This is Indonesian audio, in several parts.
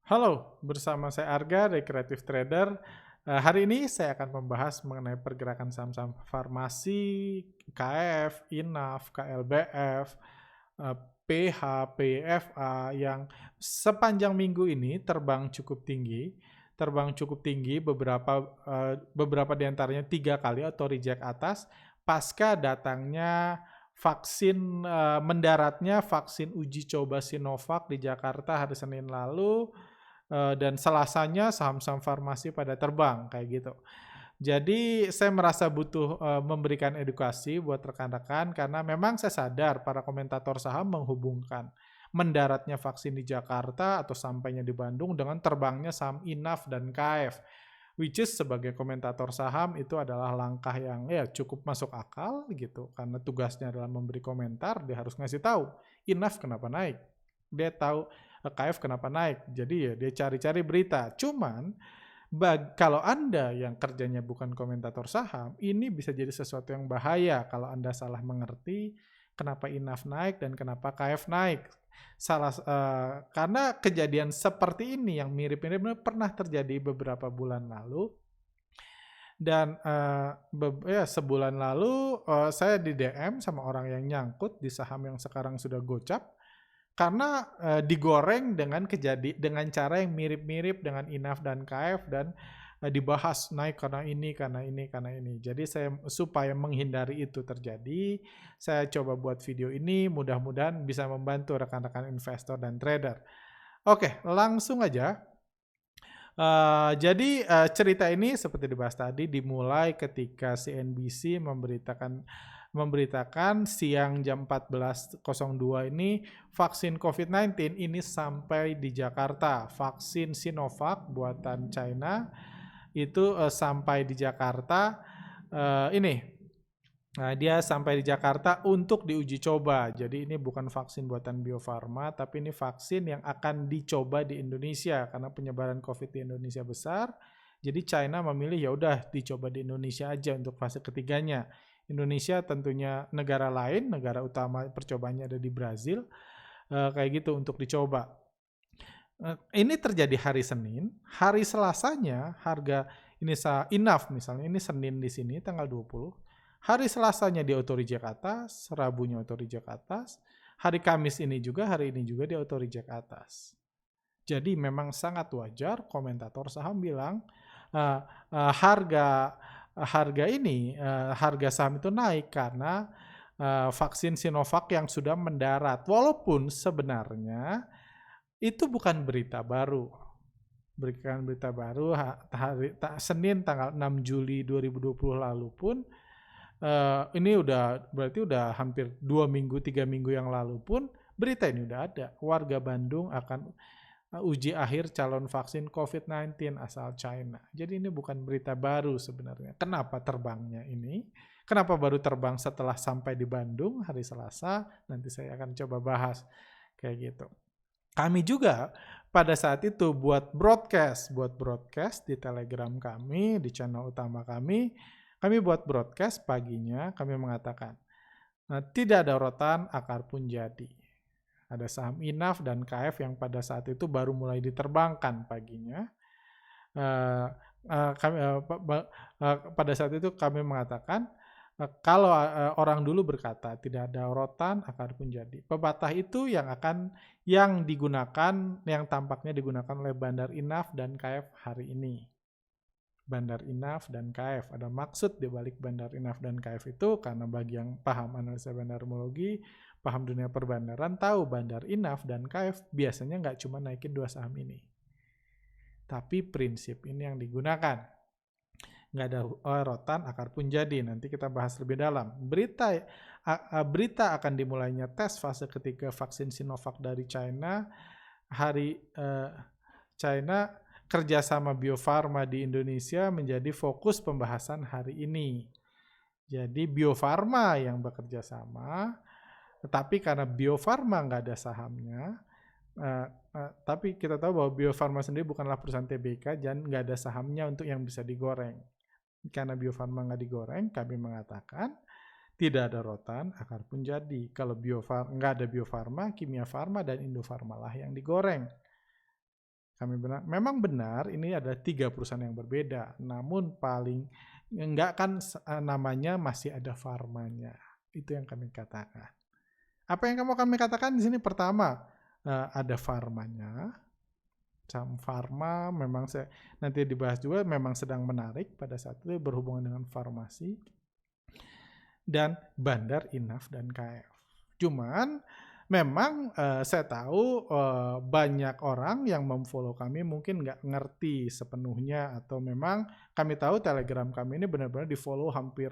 Halo, bersama saya Arga dari Creative Trader. Hari ini saya akan membahas mengenai pergerakan saham-saham farmasi, KF, INAF, KLBF, eh, PH, PFA yang sepanjang minggu ini terbang cukup tinggi. Terbang cukup tinggi beberapa di antaranya 3 kali atau reject atas pasca datangnya mendaratnya vaksin uji coba Sinovac di Jakarta hari Senin lalu, dan Selasanya saham-saham farmasi pada terbang kayak gitu. Jadi saya merasa butuh memberikan edukasi buat rekan-rekan karena memang saya sadar para komentator saham menghubungkan mendaratnya vaksin di Jakarta atau sampainya di Bandung dengan terbangnya saham INAF dan KF. Which is sebagai komentator saham itu adalah langkah yang ya cukup masuk akal gitu karena tugasnya adalah memberi komentar, dia harus ngasih tahu INAF kenapa naik. Dia tahu KF kenapa naik. Jadi ya dia cari-cari berita. Cuman kalau Anda yang kerjanya bukan komentator saham, ini bisa jadi sesuatu yang bahaya kalau Anda salah mengerti kenapa INAF naik dan kenapa KF naik. Karena kejadian seperti ini yang mirip-mirip pernah terjadi beberapa bulan lalu. Dan sebulan lalu saya di DM sama orang yang nyangkut di saham yang sekarang sudah gocap karena digoreng dengan cara yang mirip-mirip dengan INAF dan KF dan dibahas naik karena ini, karena ini, karena ini. Jadi saya supaya menghindari itu terjadi, saya coba buat video ini, mudah-mudahan bisa membantu rekan-rekan investor dan trader. Oke, langsung aja. Jadi cerita ini seperti dibahas tadi dimulai ketika CNBC memberitakan siang jam 14.02 ini vaksin COVID-19 ini sampai di Jakarta. Vaksin Sinovac buatan China itu sampai di Jakarta. Dia sampai di Jakarta untuk diuji coba. Jadi ini bukan vaksin buatan Bio Farma, tapi ini vaksin yang akan dicoba di Indonesia karena penyebaran COVID di Indonesia besar. Jadi China memilih ya udah dicoba di Indonesia aja untuk fase ketiganya. Indonesia tentunya negara lain, negara utama percobaannya ada di Brazil, kayak gitu untuk dicoba. Ini terjadi hari Senin, hari Selasanya harga ini INAF misalnya, ini Senin di sini tanggal 20. Hari Selasanya di auto reject atas, Rabunya auto reject atas, hari Kamis ini juga, hari ini juga di auto reject atas. Jadi memang sangat wajar komentator saham bilang harga saham itu naik karena vaksin Sinovac yang sudah mendarat. Walaupun sebenarnya itu bukan berita baru. Berikan berita baru Senin tanggal 6 Juli 2020 lalu pun ini berarti udah hampir 2 minggu 3 minggu yang lalu pun berita ini udah ada. Warga Bandung akan uji akhir calon vaksin COVID-19 asal China. Jadi ini bukan berita baru sebenarnya. Kenapa terbangnya ini? Kenapa baru terbang setelah sampai di Bandung hari Selasa? Nanti saya akan coba bahas kayak gitu. Kami juga pada saat itu buat broadcast di Telegram kami, di channel utama kami buat broadcast paginya, kami mengatakan, tidak ada rotan, akar pun jadi. Ada saham INAF dan KF yang pada saat itu baru mulai diterbangkan paginya. Pada saat itu kami mengatakan, kalau orang dulu berkata tidak ada rotan, akar pun jadi. Pepatah itu yang tampaknya digunakan oleh Bandar INAF dan KF hari ini. Bandar INAF dan KF. Ada maksud di balik Bandar INAF dan KF itu karena bagi yang paham analisa bandarmologi, paham dunia perbandaran, tahu Bandar INAF dan KF biasanya nggak cuma naikin 2 saham ini. Tapi prinsip ini yang digunakan. Nggak ada rotan, akar pun jadi. Nanti kita bahas lebih dalam. Berita akan dimulainya tes fase ketiga vaksin Sinovac dari China. China kerjasama Bio Farma di Indonesia menjadi fokus pembahasan hari ini. Jadi Bio Farma yang bekerja sama, tetapi karena Bio Farma nggak ada sahamnya, tapi kita tahu bahwa Bio Farma sendiri bukanlah perusahaan TBK dan nggak ada sahamnya untuk yang bisa digoreng. Karena Bio Farma nggak digoreng, kami mengatakan tidak ada rotan, akar pun jadi. Kalau nggak ada Bio Farma, Kimia Farma dan Indofarma lah yang digoreng. Kami bilang, memang benar ini ada 3 perusahaan yang berbeda, namun paling enggak kan namanya masih ada farmanya. Itu yang kami katakan. Apa yang kami katakan di sini? Pertama, ada farmanya. Saham Farma memang nanti dibahas juga, memang sedang menarik pada saat itu berhubungan dengan farmasi. Dan Bandar, Inaf, dan KF. Cuman memang saya tahu banyak orang yang memfollow kami mungkin nggak ngerti sepenuhnya, atau memang kami tahu Telegram kami ini benar-benar di-follow hampir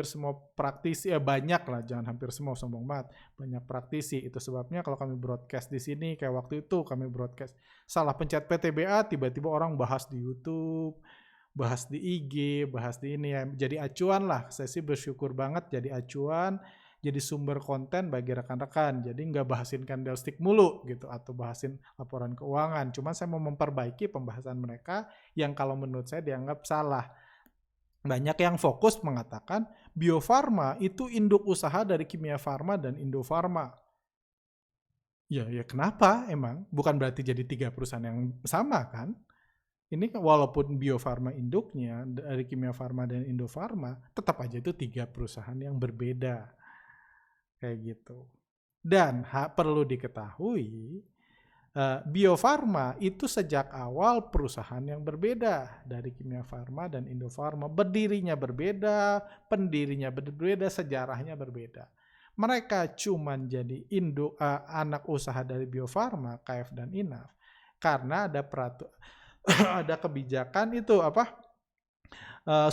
semua praktisi, banyak lah, jangan hampir semua, sombong banget, banyak praktisi. Itu sebabnya kalau kami broadcast di sini, kayak waktu itu kami broadcast salah pencet PTBA, tiba-tiba orang bahas di YouTube, bahas di IG, bahas di ini ya, jadi acuan lah. Saya sih bersyukur banget jadi acuan, jadi sumber konten bagi rekan-rekan. Jadi nggak bahasin candlestick mulu gitu, atau bahasin laporan keuangan. Cuman saya mau memperbaiki pembahasan mereka yang kalau menurut saya dianggap salah. Banyak yang fokus mengatakan Bio Farma itu induk usaha dari Kimia Farma dan Indofarma. Ya kenapa emang? Bukan berarti jadi 3 perusahaan yang sama kan? Ini walaupun Bio Farma induknya dari Kimia Farma dan Indofarma, tetap aja itu 3 perusahaan yang berbeda. Kayak gitu. Dan perlu diketahui, Bio Farma itu sejak awal perusahaan yang berbeda dari Kimia Farma dan Indofarma. Berdirinya berbeda, pendirinya berbeda, sejarahnya berbeda. Mereka cuma jadi induk anak usaha dari Bio Farma, KF dan Inaf, karena ada ada kebijakan itu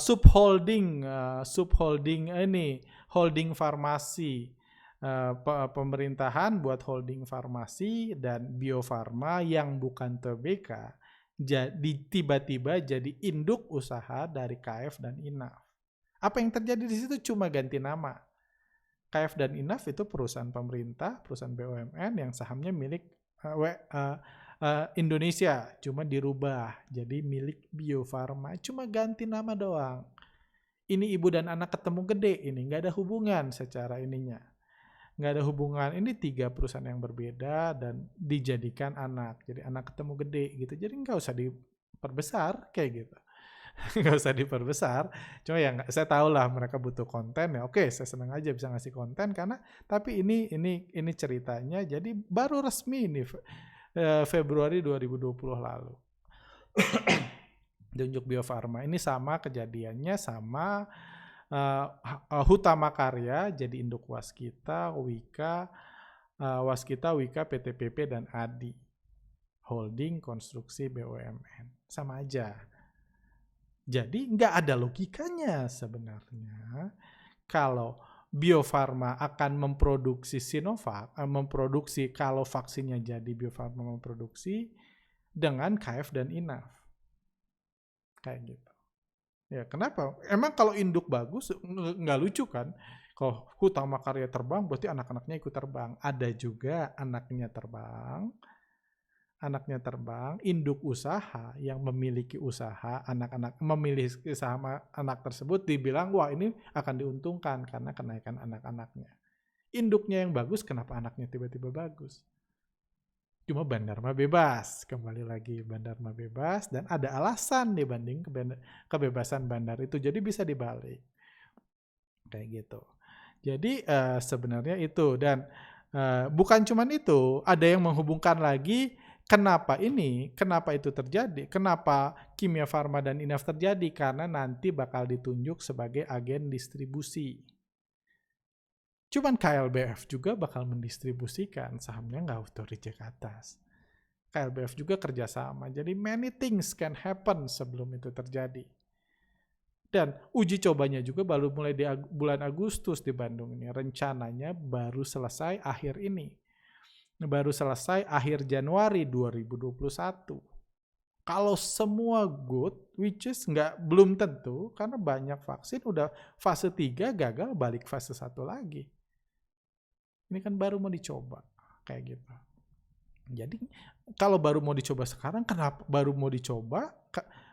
subholding holding farmasi. Pemerintahan buat holding farmasi dan Bio Farma yang bukan TBK jadi tiba-tiba jadi induk usaha dari KF dan Inaf. Apa yang terjadi di situ? Cuma ganti nama. KF dan Inaf itu perusahaan pemerintah, perusahaan BUMN yang sahamnya milik Indonesia, cuma dirubah jadi milik Bio Farma, cuma ganti nama doang. Ini ibu dan anak ketemu gede, ini nggak ada hubungan secara ininya. Nggak ada hubungan, ini 3 perusahaan yang berbeda dan dijadikan anak, jadi anak ketemu gede gitu, jadi nggak usah diperbesar kayak gitu. Nggak usah diperbesar, cuma ya saya tahu lah mereka butuh konten ya, oke, saya senang aja bisa ngasih konten karena, tapi ini ceritanya jadi baru resmi ini Februari 2020 lalu. Diunjuk Bio Farma ini sama kejadiannya sama Hutama Karya jadi induk Waskita, Wika, PTPP dan ADI Holding Konstruksi BUMN, sama aja. Jadi nggak ada logikanya sebenarnya kalau Bio Farma akan memproduksi Sinovac, memproduksi kalau vaksinnya jadi Bio Farma memproduksi dengan KF dan Inaf, kayak gitu. Ya kenapa? Emang kalau induk bagus nggak lucu kan? Kalau Hutama Karya terbang berarti anak-anaknya ikut terbang. Ada juga anaknya terbang, induk usaha yang memiliki usaha, anak-anak memiliki saham anak tersebut dibilang wah ini akan diuntungkan karena kenaikan anak-anaknya. Induknya yang bagus, kenapa anaknya tiba-tiba bagus? Cuma Bandar mah bebas, kembali lagi Bandar mah bebas dan ada alasan dibanding kebebasan bandar itu, jadi bisa dibalik kayak gitu. Jadi sebenarnya itu, dan bukan cuman itu, ada yang menghubungkan lagi kenapa itu terjadi, kenapa Kimia Farma dan Inaf terjadi, karena nanti bakal ditunjuk sebagai agen distribusi. Cuman KLBF juga bakal mendistribusikan sahamnya, nggak auto reject atas. KLBF juga kerjasama. Jadi many things can happen sebelum itu terjadi. Dan uji cobanya juga baru mulai di bulan Agustus di Bandung ini. Rencananya baru selesai akhir ini. Baru selesai akhir Januari 2021. Kalau semua good, which is belum tentu, karena banyak vaksin udah fase 3 gagal, balik fase 1 lagi. Ini kan baru mau dicoba, kayak gitu. Jadi kalau baru mau dicoba sekarang, kenapa baru mau dicoba?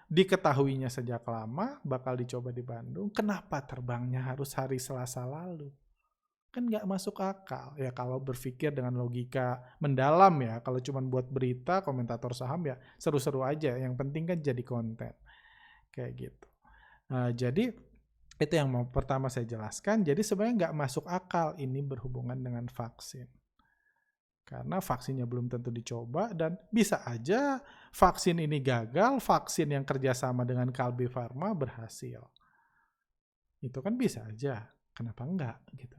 Diketahuinya sejak lama bakal dicoba di Bandung, kenapa terbangnya harus hari Selasa lalu? Kan nggak masuk akal ya kalau berpikir dengan logika mendalam ya. Kalau cuma buat berita, komentator saham ya seru-seru aja. Yang penting kan jadi konten kayak gitu. Jadi itu yang pertama saya jelaskan. Jadi sebenarnya nggak masuk akal ini berhubungan dengan vaksin. Karena vaksinnya belum tentu dicoba dan bisa aja vaksin ini gagal, vaksin yang kerjasama dengan Kalbe Pharma berhasil. Itu kan bisa aja. Kenapa enggak gitu.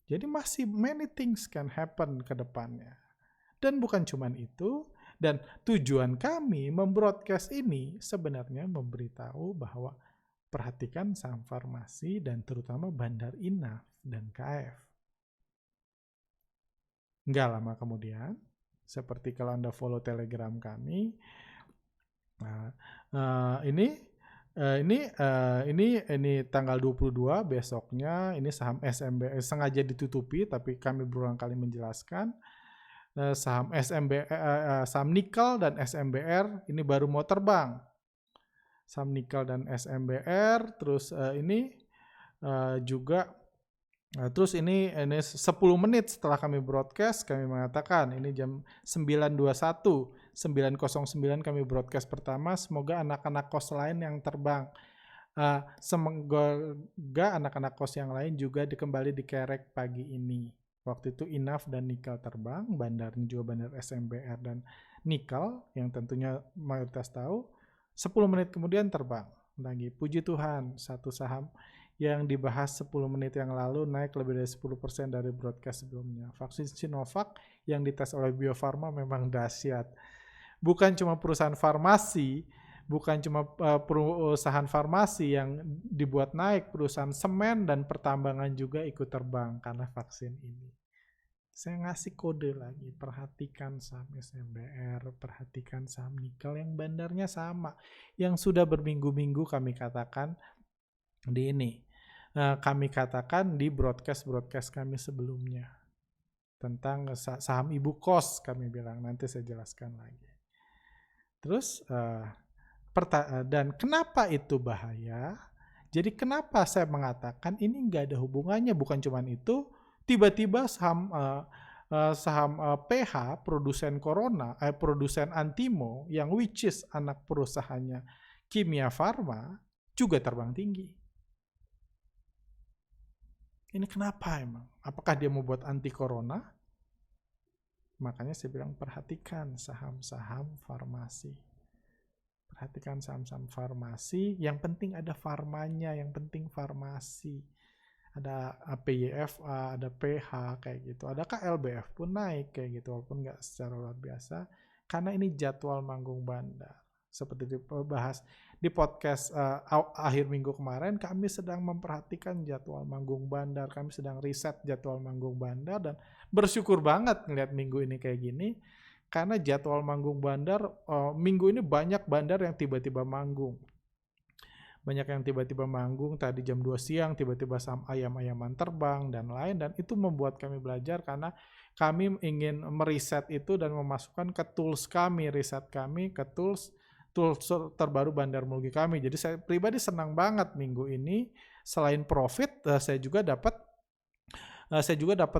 Jadi masih many things can happen ke depannya. Dan bukan cuma itu, dan tujuan kami membroadcast ini sebenarnya memberitahu bahwa perhatikan saham farmasi dan terutama Bandar Inaf dan KF. Nggak lama kemudian, seperti kalau Anda follow Telegram kami, ini tanggal 22 besoknya ini saham SMB sengaja ditutupi tapi kami berulang kali menjelaskan saham saham nikel dan SMBR ini baru mau terbang. Saham nikel dan SMBR terus ini juga terus ini 10 menit setelah kami broadcast kami mengatakan ini jam 9.09 kami broadcast pertama, semoga anak-anak kos lain yang terbang. Semoga anak-anak kos yang lain juga kembali dikerek pagi ini. Waktu itu Inaf dan Nikel terbang, bandarnya juga bandar SMBR dan Nikel yang tentunya mayoritas tahu. 10 menit kemudian terbang lagi. Puji Tuhan, satu saham yang dibahas 10 menit yang lalu naik lebih dari 10% dari broadcast sebelumnya. Vaksin Sinovac yang dites oleh Bio Farma memang dahsyat. Bukan cuma perusahaan farmasi, bukan cuma perusahaan farmasi yang dibuat naik, perusahaan semen dan pertambangan juga ikut terbang karena vaksin ini. Saya ngasih kode lagi, perhatikan saham SMBR, perhatikan saham nikel yang bandarnya sama. Yang sudah berminggu-minggu kami katakan di ini. Kami katakan di broadcast kami sebelumnya. Tentang saham ibu kos kami bilang, nanti saya jelaskan lagi. Terus, dan kenapa itu bahaya? Jadi kenapa saya mengatakan ini nggak ada hubungannya, bukan cuma itu, tiba-tiba saham PH, produsen Corona, produsen Antimo, yang which is anak perusahaannya Kimia Farma, juga terbang tinggi. Ini kenapa emang? Apakah dia mau buat anti corona? Makanya saya bilang perhatikan saham-saham farmasi. Perhatikan saham-saham farmasi, yang penting ada farmanya, yang penting farmasi. Ada PYFA, ada PH kayak gitu. Ada KLBF pun naik kayak gitu, walaupun nggak secara luar biasa. Karena ini jadwal manggung bandar. Seperti dibahas di podcast akhir minggu kemarin, kami sedang memperhatikan jadwal manggung bandar, kami sedang riset jadwal manggung bandar dan bersyukur banget ngeliat minggu ini kayak gini, karena jadwal manggung bandar, minggu ini banyak bandar yang tiba-tiba manggung. Banyak yang tiba-tiba manggung, tadi jam 2 siang tiba-tiba saham ayam-ayaman terbang dan lain, dan itu membuat kami belajar karena kami ingin meriset itu dan memasukkan ke tools kami, riset kami ke tools terbaru bandarmologi kami. Jadi saya pribadi senang banget minggu ini, selain profit saya juga dapat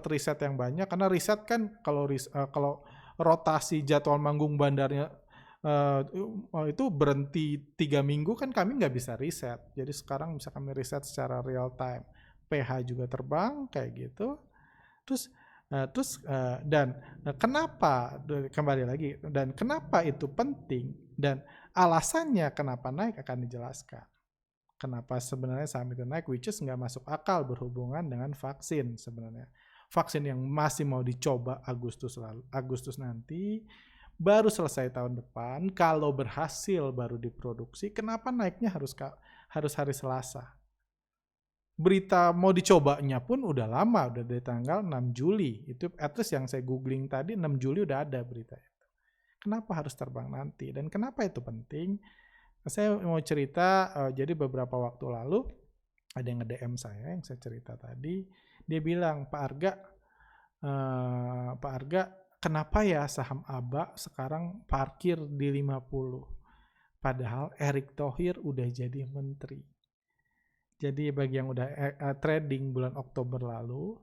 riset yang banyak, karena riset kan kalau rotasi jadwal manggung bandarnya itu berhenti 3 minggu kan kami nggak bisa riset. Jadi sekarang bisa kami riset secara real time. PH juga terbang kayak gitu. Dan kenapa, kembali lagi, dan kenapa itu penting dan alasannya kenapa naik akan dijelaskan. Kenapa sebenarnya saham itu naik, which is nggak masuk akal berhubungan dengan vaksin sebenarnya. Vaksin yang masih mau dicoba Agustus nanti, baru selesai tahun depan, kalau berhasil baru diproduksi, kenapa naiknya harus hari Selasa? Berita mau dicobanya pun udah lama, udah dari tanggal 6 Juli. Itu at least yang saya googling tadi, 6 Juli udah ada berita itu. Kenapa harus terbang nanti? Dan kenapa itu penting? Saya mau cerita, jadi beberapa waktu lalu, ada yang nge-DM saya, yang saya cerita tadi, dia bilang, Pak Arga, kenapa ya saham ABA sekarang parkir di 50? Padahal Erick Thohir udah jadi menteri. Jadi bagi yang udah trading bulan Oktober lalu,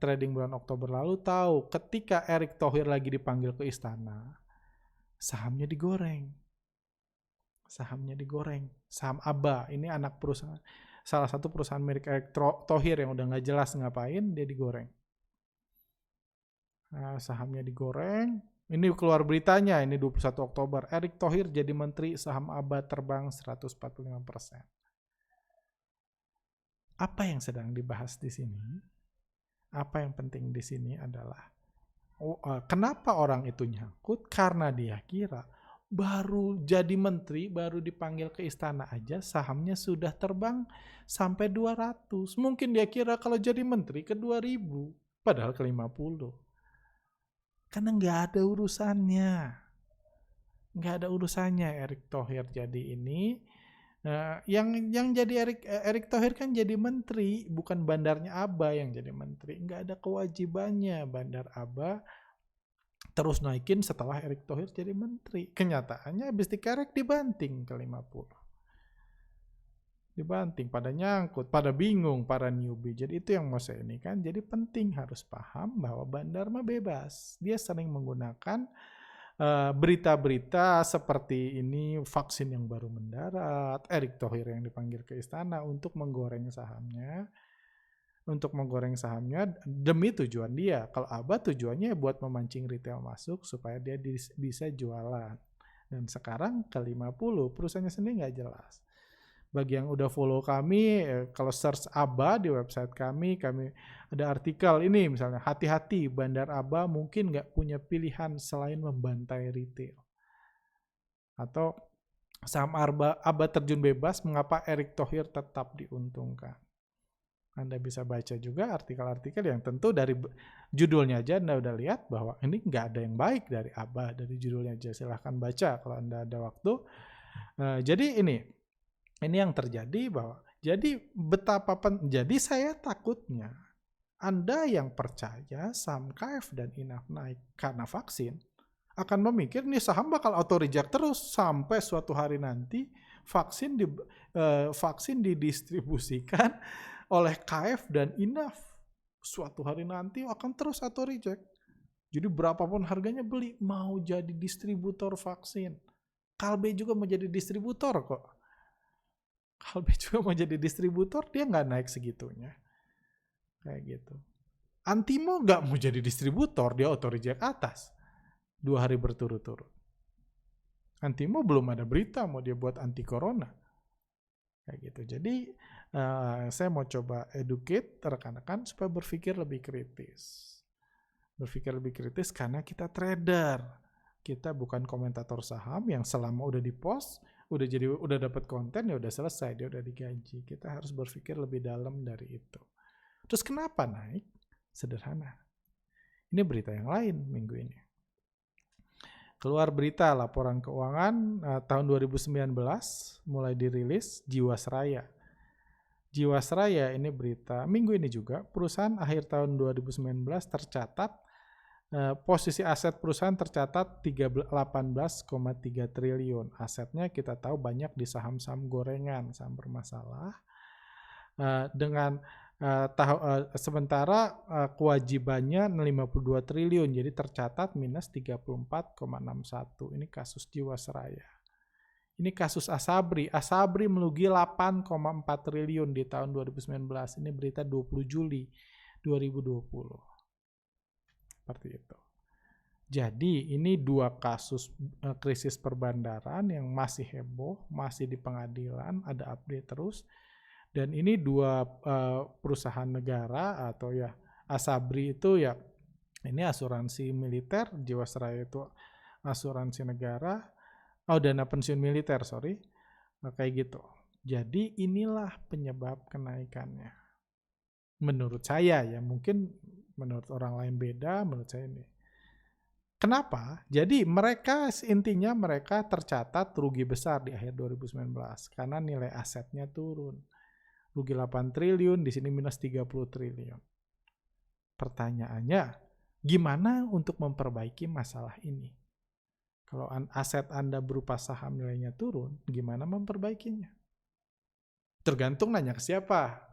trading bulan Oktober lalu tahu ketika Erick Thohir lagi dipanggil ke istana, sahamnya digoreng. Saham ABA, ini anak perusahaan, salah satu perusahaan milik Erick Thohir yang udah nggak jelas ngapain, dia digoreng. Nah, sahamnya digoreng. Ini keluar beritanya, ini 21 Oktober. Erick Thohir jadi menteri, saham ABA terbang 145%. Apa yang sedang dibahas di sini? Apa yang penting di sini adalah kenapa orang itu nyangkut? Karena dia kira baru jadi menteri, baru dipanggil ke istana aja sahamnya sudah terbang sampai 200. Mungkin dia kira kalau jadi menteri ke 2000, padahal ke 50. Karena nggak ada urusannya. Nggak ada urusannya Erick Thohir jadi ini. Yang jadi Erick Thohir kan jadi menteri, bukan bandarnya ABA yang jadi menteri. Nggak ada kewajibannya bandar ABA terus naikin setelah Erick Thohir jadi menteri. Kenyataannya habis dikerek dibanting ke 50. Dibanting, pada nyangkut, pada bingung para newbie. Jadi itu yang mau saya ini kan. Jadi penting harus paham bahwa bandar mah bebas. Dia sering menggunakan berita-berita seperti ini, vaksin yang baru mendarat, Erick Thohir yang dipanggil ke istana untuk menggoreng sahamnya. Demi tujuan dia. Kalau ABA tujuannya buat memancing retail masuk supaya dia bisa jualan. Dan sekarang ke 50, perusahaannya sendiri nggak jelas. Bagi yang udah follow kami, kalau search ABA di website kami ada artikel ini misalnya, hati-hati bandar ABA mungkin nggak punya pilihan selain membantai retail. Atau saham ABA terjun bebas, mengapa Erick Thohir tetap diuntungkan. Anda bisa baca juga artikel-artikel yang tentu dari judulnya aja Anda udah lihat bahwa ini nggak ada yang baik dari ABA, dari judulnya aja. Silahkan baca kalau Anda ada waktu. Jadi ini yang terjadi bahwa jadi saya takutnya Anda yang percaya saham KF dan INAF naik karena vaksin akan memikir nih saham bakal auto reject terus sampai suatu hari nanti vaksin didistribusikan oleh KF dan INAF, suatu hari nanti akan terus auto reject. Jadi berapapun harganya beli, mau jadi distributor vaksin. Kalbe juga mau jadi distributor kok. Dia nggak naik segitunya. Kayak gitu. Antimo nggak mau jadi distributor, dia auto reject atas. 2 hari berturut-turut. Antimo belum ada berita mau dia buat anti corona. Kayak gitu. Jadi saya mau coba educate rekan-rekan supaya berpikir lebih kritis. Karena kita trader. Kita bukan komentator saham yang selama udah di-post, udah dapat konten, ya udah selesai, dia udah digaji. Kita harus berpikir lebih dalam dari itu. Terus kenapa naik? Sederhana. Ini berita yang lain minggu ini. Keluar berita laporan keuangan tahun 2019 mulai dirilis Jiwasraya. Jiwasraya ini berita minggu ini juga, perusahaan akhir tahun 2019 tercatat posisi aset perusahaan tercatat 18,3 triliun. Asetnya kita tahu banyak di saham-saham gorengan, saham bermasalah. Sementara kewajibannya 52 triliun, jadi tercatat minus 34,61. Ini kasus Jiwasraya. Ini kasus Asabri. Asabri merugi 8,4 triliun di tahun 2019. Ini berita 20 Juli 2020. Seperti itu. Jadi ini 2 kasus krisis perbandaran yang masih heboh, masih di pengadilan, ada update terus. Dan ini 2 perusahaan negara atau ya Asabri itu ya ini asuransi militer, Jiwasraya itu asuransi negara, dana pensiun militer, kayak gitu. Jadi inilah penyebab kenaikannya. Menurut saya ya, mungkin menurut orang lain beda, menurut saya ini. Kenapa? Jadi intinya mereka tercatat rugi besar di akhir 2019 karena nilai asetnya turun. Rugi 8 triliun, di sini minus 30 triliun. Pertanyaannya, gimana untuk memperbaiki masalah ini? Kalau aset Anda berupa saham nilainya turun, gimana memperbaikinya? Tergantung nanya ke siapa.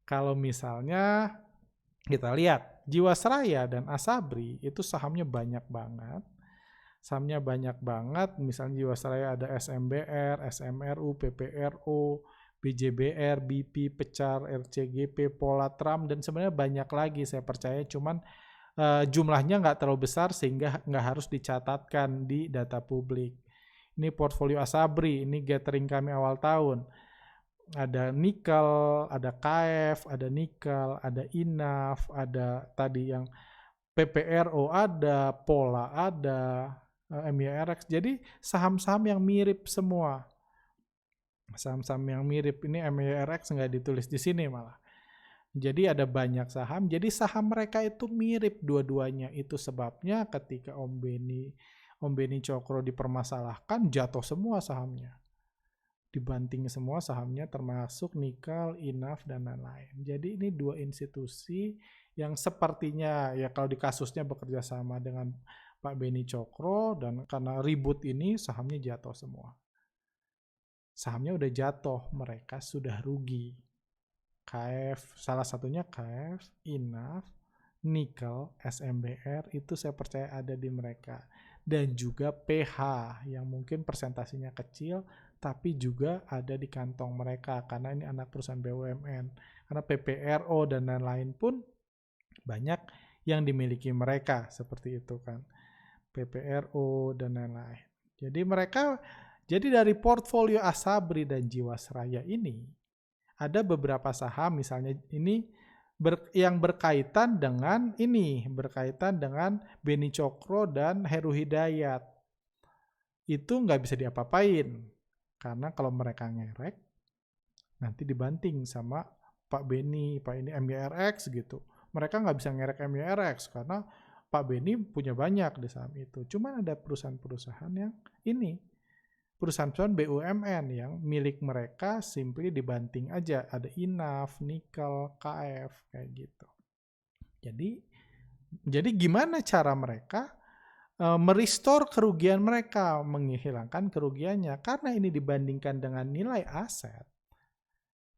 Kalau misalnya Kita lihat Jiwasraya dan Asabri itu sahamnya banyak banget. Sahamnya banyak banget, misalnya Jiwasraya ada SMBR, SMRU, PPRO, BJBR, BP, Pecar, RCGP, Polatram, dan sebenarnya banyak lagi saya percaya, cuman jumlahnya nggak terlalu besar sehingga nggak harus dicatatkan di data publik. Ini portfolio Asabri, ini gathering kami awal tahun. Ada nikel, ada KF, ada nikel, ada INAF, ada tadi yang PPRO ada, Pola ada, MYRX. Jadi saham-saham yang mirip semua. Saham-saham yang mirip, ini MYRX nggak ditulis di sini malah. Jadi ada banyak saham, jadi saham mereka itu mirip dua-duanya. Itu sebabnya ketika Om Beni Cokro dipermasalahkan, jatuh semua sahamnya. Dibanting semua sahamnya termasuk nikel, INAF, dan lain-lain. Jadi ini dua institusi yang sepertinya ya kalau di kasusnya bekerja sama dengan Pak Beni Cokro, dan karena ribut ini sahamnya jatuh semua. Sahamnya udah jatuh, mereka sudah rugi. KF, salah satunya KF, INAF, nikel, SMBR, itu saya percaya ada di mereka. Dan juga PH, yang mungkin persentasenya kecil, tapi juga ada di kantong mereka, karena ini anak perusahaan BUMN. Karena PPRO dan lain-lain pun banyak yang dimiliki mereka, seperti itu kan. PPRO dan lain-lain. Jadi dari portfolio Asabri dan Jiwasraya ini, ada beberapa saham misalnya ini yang berkaitan dengan Beni Cokro dan Heru Hidayat. Itu nggak bisa diapa-apain, karena kalau mereka ngerek, nanti dibanting sama Pak Beni, Pak ini MYRX gitu. Mereka nggak bisa ngerek MYRX, karena Pak Beni punya banyak di saham itu. Cuman ada perusahaan-perusahaan yang ini, perusahaan-perusahaan BUMN yang milik mereka simply dibanting aja. Ada INAF, nikel, KF, kayak gitu. Jadi gimana cara mereka merestore kerugian mereka, menghilangkan kerugiannya? Karena ini dibandingkan dengan nilai aset.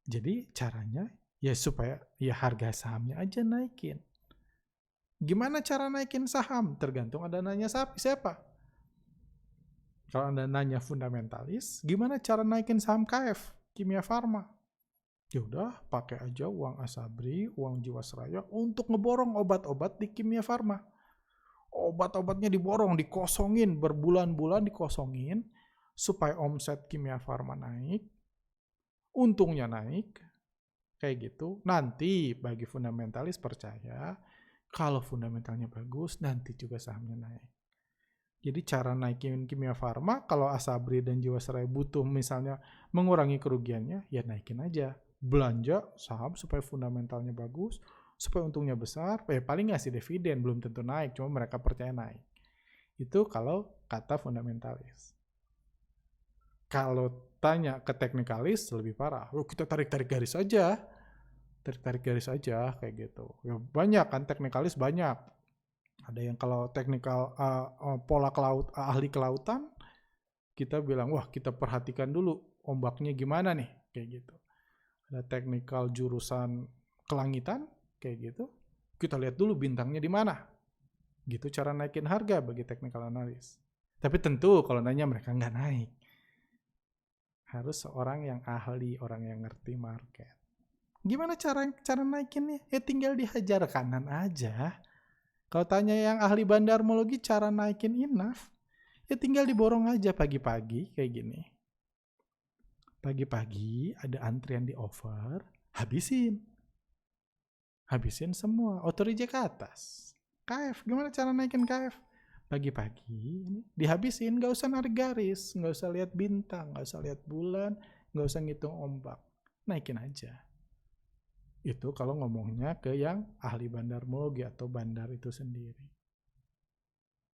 Jadi caranya ya supaya ya harga sahamnya aja naikin. Gimana cara naikin saham? Tergantung Anda nanya siapa. Kalau Anda nanya fundamentalis, gimana cara naikin saham KF, Kimia Farma? Ya udah, pakai aja uang Asabri, uang Jiwasraya untuk ngeborong obat-obat di Kimia Farma. Obat-obatnya diborong, dikosongin, berbulan-bulan dikosongin, supaya omset Kimia Farma naik, untungnya naik, kayak gitu. Nanti bagi fundamentalis percaya, kalau fundamentalnya bagus, nanti juga sahamnya naik. Jadi cara naikin Kimia Farma, kalau Asabri dan Jiwasraya butuh misalnya mengurangi kerugiannya, ya naikin aja. Belanja saham supaya fundamentalnya bagus, supaya untungnya besar, paling ngasih dividen, belum tentu naik, cuma mereka percaya naik. Itu kalau kata fundamentalis. Kalau tanya ke teknikalis, lebih parah. Kita tarik-tarik garis aja. Tarik-tarik garis aja, kayak gitu. Ya banyak kan, teknikalis banyak. Ada yang kalau teknikal pola ahli kelautan, kita bilang, wah kita perhatikan dulu ombaknya gimana nih, kayak gitu. Ada teknikal jurusan kelangitan, kayak gitu. Kita lihat dulu bintangnya di mana. Gitu cara naikin harga bagi technical analis. Tapi tentu kalau nanya mereka nggak naik. Harus seorang yang ahli, orang yang ngerti market. Gimana cara naikinnya? Ya tinggal dihajar kanan aja. Kalau tanya yang ahli bandarmologi cara naikin INAF, ya tinggal diborong aja pagi-pagi kayak gini. Pagi-pagi ada antrian di over, habisin. Habisin semua, auto reject ke atas. KF, gimana cara naikin KF? Pagi-pagi dihabisin, gak usah narik garis, gak usah lihat bintang, gak usah lihat bulan, gak usah ngitung ombak. Naikin aja. Itu kalau ngomongnya ke yang ahli bandarmologi atau bandar itu sendiri.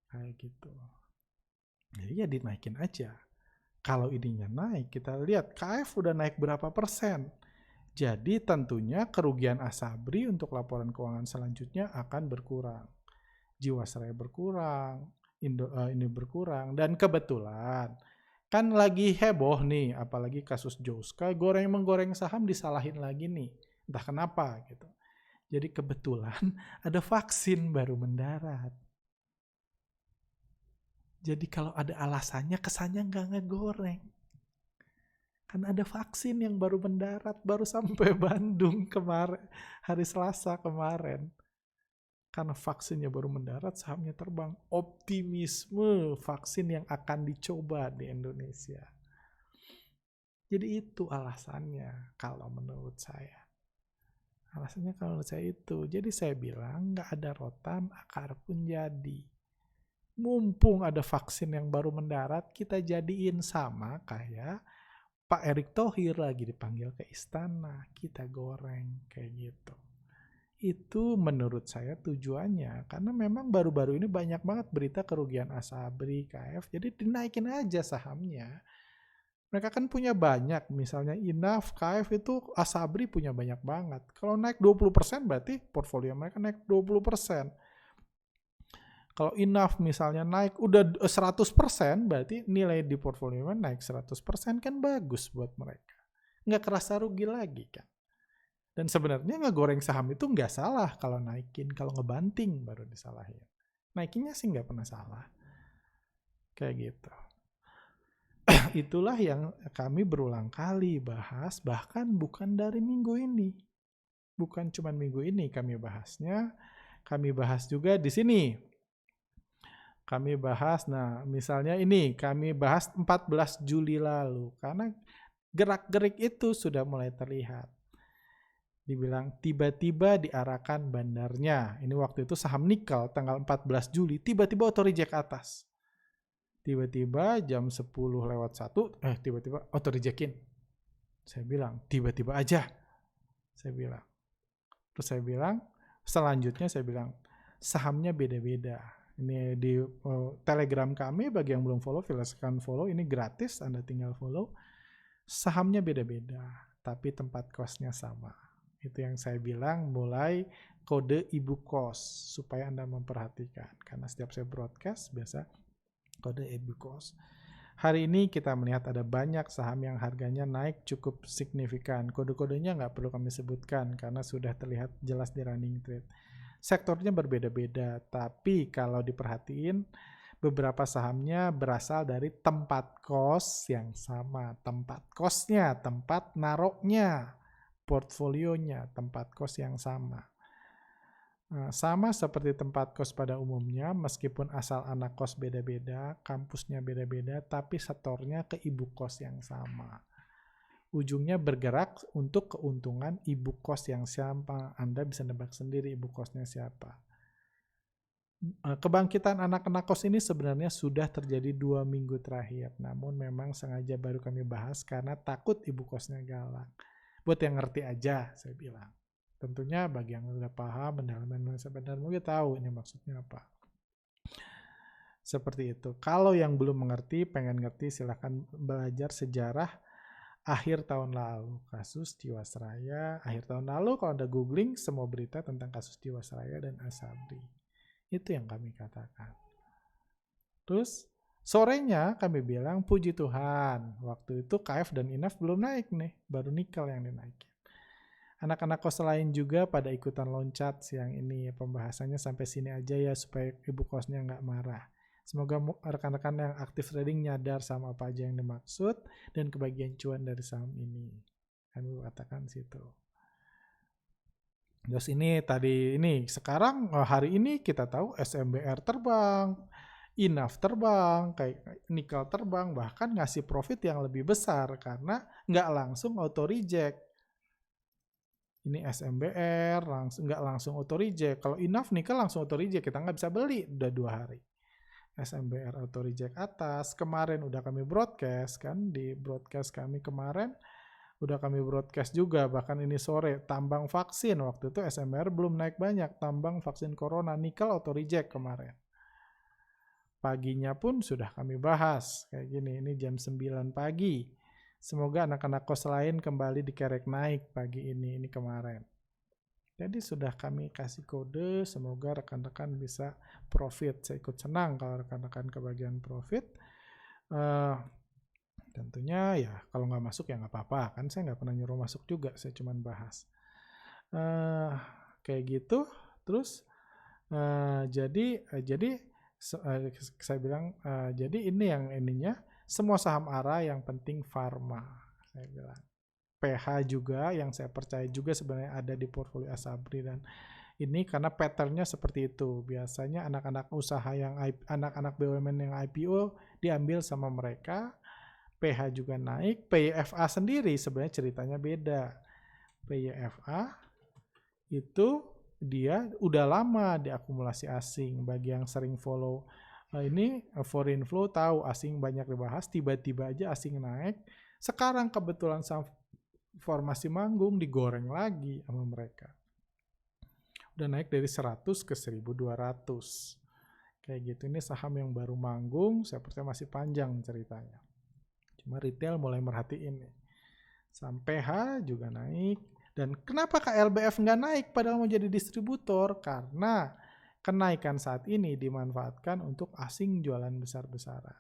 Kayak gitu. Jadi ya dinaikin aja. Kalau ininya naik, kita lihat KF udah naik berapa persen. Jadi tentunya kerugian Asabri untuk laporan keuangan selanjutnya akan berkurang. Jiwasraya berkurang, ini berkurang. Dan kebetulan kan lagi heboh nih, apalagi kasus Joska, menggoreng saham disalahin lagi nih. Entah kenapa gitu. Jadi kebetulan ada vaksin baru mendarat. Jadi kalau ada alasannya, kesannya nggak ngegoreng. Kan ada vaksin yang baru mendarat, baru sampai Bandung kemarin, hari Selasa kemarin. Karena vaksinnya baru mendarat, sahamnya terbang. Optimisme vaksin yang akan dicoba di Indonesia. Jadi itu alasannya kalau menurut saya. Alasannya kalau menurut saya itu. Jadi saya bilang nggak ada rotan, akar pun jadi. Mumpung ada vaksin yang baru mendarat, kita jadiin sama kayak Pak Erick Thohir lagi dipanggil ke istana, kita goreng kayak gitu. Itu menurut saya tujuannya, karena memang baru-baru ini banyak banget berita kerugian Asabri, KF, jadi dinaikin aja sahamnya. Mereka kan punya banyak, misalnya Inaf, KF itu Asabri punya banyak banget. Kalau naik 20% berarti portfolio mereka naik 20%. Kalau Inaf misalnya naik udah 100%, berarti nilai di portfolio naik 100%, kan bagus buat mereka. Nggak kerasa rugi lagi kan. Dan sebenarnya ngegoreng saham itu nggak salah kalau naikin, kalau ngebanting baru disalahin. Naikinnya sih nggak pernah salah. Kayak gitu. Itulah yang kami berulang kali bahas, bahkan bukan dari minggu ini. Bukan cuma minggu ini kami bahasnya, kami bahas juga di sini. Kami bahas, nah misalnya ini, kami bahas 14 Juli lalu, karena gerak-gerik itu sudah mulai terlihat. Dibilang tiba-tiba diarahkan bandarnya. Ini waktu itu saham nikel tanggal 14 Juli, tiba-tiba auto reject atas. Tiba-tiba jam 10:01, tiba-tiba auto rejectin. Saya bilang, tiba-tiba aja. Saya bilang. Terus saya bilang, selanjutnya saya bilang, sahamnya beda-beda. Ini di Telegram kami, bagi yang belum follow, silakan follow. Ini gratis, Anda tinggal follow. Sahamnya beda-beda, tapi tempat kosnya sama. Itu yang saya bilang, mulai kode ibu kos, supaya Anda memperhatikan. Karena setiap saya broadcast, biasa kode ibu kos. Hari ini kita melihat ada banyak saham yang harganya naik cukup signifikan. Kode-kodenya nggak perlu kami sebutkan, karena sudah terlihat jelas di running trade. Sektornya berbeda-beda, tapi kalau diperhatiin, beberapa sahamnya berasal dari tempat kos yang sama. Tempat kosnya, tempat naroknya, portfolionya, tempat kos yang sama. Sama seperti tempat kos pada umumnya, meskipun asal anak kos beda-beda, kampusnya beda-beda, tapi setornya ke ibu kos yang sama. Ujungnya bergerak untuk keuntungan ibu kos yang siapa. Anda bisa nebak sendiri ibu kosnya siapa. Kebangkitan anak-anak kos ini sebenarnya sudah terjadi 2 minggu terakhir. Namun memang sengaja baru kami bahas karena takut ibu kosnya galak. Buat yang ngerti aja, saya bilang. Tentunya bagi yang udah paham, pendalaman sebenarnya mungkin tahu ini maksudnya apa. Seperti itu. Kalau yang belum mengerti, pengen ngerti, silahkan belajar sejarah akhir tahun lalu, kasus Jiwasraya. Akhir tahun lalu kalau Anda googling, semua berita tentang kasus Jiwasraya dan Asabri. Itu yang kami katakan. Terus sorenya kami bilang, puji Tuhan, waktu itu KF dan Inaf belum naik nih, baru nikel yang dinaikin. Anak-anak kos lain juga pada ikutan loncat siang ini. Pembahasannya sampai sini aja ya, supaya ibu kosnya nggak marah. Semoga rekan-rekan yang aktif trading nyadar sama apa aja yang dimaksud dan kebagian cuan dari saham ini. Kami katakan situ. Terus ini tadi ini sekarang hari ini kita tahu SMBR terbang, Inaf terbang, kayak nikel terbang, bahkan ngasih profit yang lebih besar karena nggak langsung auto reject. Ini SMBR nggak langsung auto reject. Kalau Inaf nikel langsung auto reject, kita nggak bisa beli udah 2 hari. SMBR auto reject atas. Kemarin udah kami broadcast kan, di broadcast kami kemarin udah kami broadcast juga, bahkan ini sore tambang vaksin. Waktu itu SMBR belum naik banyak, tambang vaksin corona, nikel auto reject kemarin. Paginya pun sudah kami bahas kayak gini, ini jam 9 pagi. Semoga anak-anak kos lain kembali dikerek naik pagi ini kemarin. Jadi sudah kami kasih kode, semoga rekan-rekan bisa profit. Saya ikut senang kalau rekan-rekan kebagian profit. Tentunya ya kalau nggak masuk ya nggak apa-apa. Kan saya nggak pernah nyuruh masuk juga, saya cuma bahas. kayak gitu. Terus jadi saya bilang jadi ini yang ininya semua saham ARA, yang penting Pharma, saya bilang. PH juga yang saya percaya juga sebenarnya ada di portfolio Asabri, dan ini karena patternnya seperti itu. Biasanya anak-anak usaha anak-anak BUMN yang IPO diambil sama mereka. PH juga naik. PYFA sendiri sebenarnya ceritanya beda. PYFA itu dia udah lama diakumulasi asing. Bagi yang sering follow ini foreign flow tahu asing banyak dibahas, tiba-tiba aja asing naik. Sekarang kebetulan formasi manggung digoreng lagi sama mereka. Udah naik dari 100 ke 1.200. Kayak gitu. Ini saham yang baru manggung, saya percaya masih panjang ceritanya. Cuma retail mulai merhatiin nih. Saham PH juga naik. Dan kenapa KLBF nggak naik padahal mau jadi distributor? Karena kenaikan saat ini dimanfaatkan untuk asing jualan besar-besaran.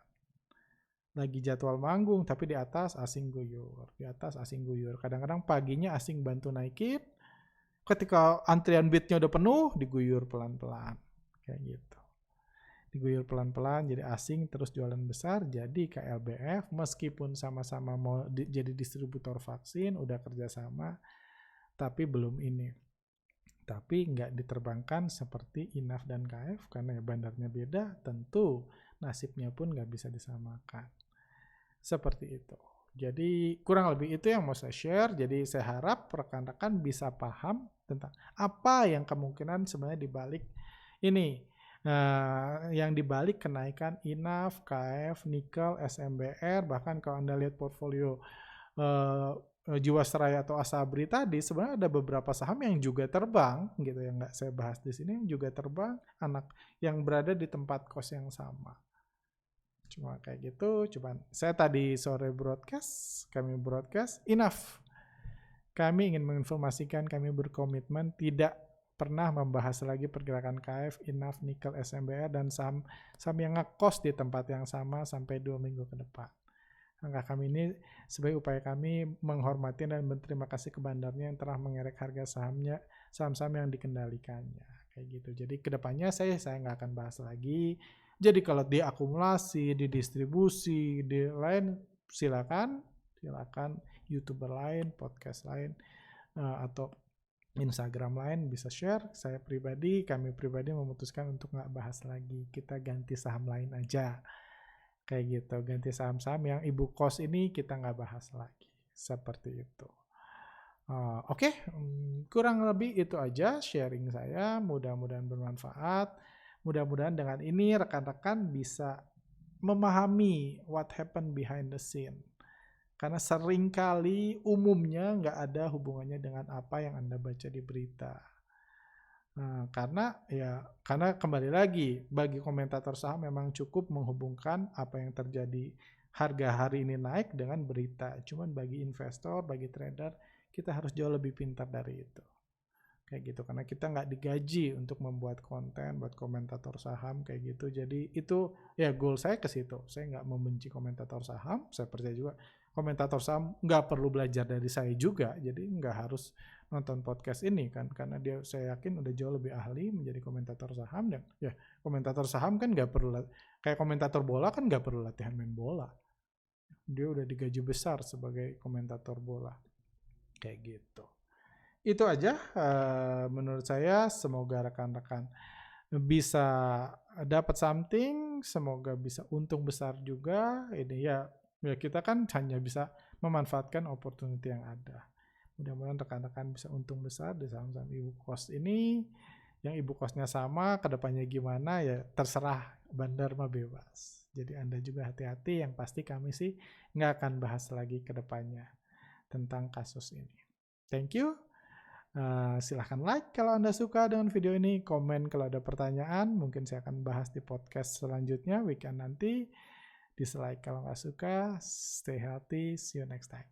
Lagi jadwal manggung tapi di atas asing guyur. Di atas asing guyur. Kadang-kadang paginya asing bantu naikin. Ketika antrian bidnya udah penuh, diguyur pelan-pelan. Kayak gitu. Diguyur pelan-pelan, jadi asing terus jualan besar. Jadi KLBF meskipun sama-sama mau jadi distributor vaksin, udah kerjasama, tapi belum ini. Tapi nggak diterbangkan seperti INAF dan KF, karena ya bandarnya beda, tentu nasibnya pun nggak bisa disamakan. Seperti itu. Jadi kurang lebih itu yang mau saya share. Jadi saya harap rekan-rekan bisa paham tentang apa yang kemungkinan sebenarnya dibalik ini. Yang dibalik kenaikan INAF, KF, nikel, SMBR, bahkan kalau Anda lihat portfolio Jiwasraya atau Asabri tadi, sebenarnya ada beberapa saham yang juga terbang, gitu yang nggak saya bahas di sini, yang juga terbang, anak yang berada di tempat kos yang sama. Cuma kayak gitu, cuman saya tadi sore kami broadcast, enough. Kami ingin menginformasikan, kami berkomitmen tidak pernah membahas lagi pergerakan KF, INAF, nikel, SMBR, dan saham yang ngekos di tempat yang sama sampai 2 minggu ke depan. Langkah kami ini sebagai upaya kami menghormati dan berterima kasih ke bandarnya yang telah mengerek harga saham-saham yang dikendalikannya. Kayak gitu. Jadi kedepannya saya nggak akan bahas lagi. Jadi kalau diakumulasi, didistribusi, di lain silakan YouTuber lain, podcast lain, atau Instagram lain bisa share. Kami pribadi memutuskan untuk nggak bahas lagi. Kita ganti saham lain aja. Kayak gitu, ganti saham-saham yang ibu kos ini kita nggak bahas lagi. Seperti itu. Oke, kurang lebih itu aja sharing saya. Mudah-mudahan bermanfaat. Mudah-mudahan dengan ini rekan-rekan bisa memahami what happened behind the scene. Karena seringkali umumnya nggak ada hubungannya dengan apa yang Anda baca di berita. Karena kembali lagi, bagi komentator saham memang cukup menghubungkan apa yang terjadi harga hari ini naik dengan berita. Cuman bagi investor, bagi trader, kita harus jauh lebih pintar dari itu. Kayak gitu, karena kita nggak digaji untuk membuat konten buat komentator saham kayak gitu. Jadi itu ya goal saya ke situ. Saya nggak membenci komentator saham. Saya percaya juga komentator saham nggak perlu belajar dari saya juga. Jadi nggak harus nonton podcast ini kan, karena saya yakin udah jauh lebih ahli menjadi komentator saham. Dan ya komentator saham kan nggak perlu kayak komentator bola kan nggak perlu latihan main bola. Dia udah digaji besar sebagai komentator bola. Kayak gitu. Itu aja menurut saya. Semoga rekan-rekan bisa dapat something, semoga bisa untung besar juga. Ini ya kita kan hanya bisa memanfaatkan opportunity yang ada. Mudah-mudahan rekan-rekan bisa untung besar di saham-saham ibu kos ini. Yang ibu kosnya sama, kedepannya gimana ya terserah, bandar mah bebas. Jadi Anda juga hati-hati, yang pasti kami sih nggak akan bahas lagi kedepannya tentang kasus ini. Thank you. Silahkan like kalau Anda suka dengan video ini, komen kalau ada pertanyaan, mungkin saya akan bahas di podcast selanjutnya weekend nanti. Dislike kalau nggak suka. Stay healthy, see you next time.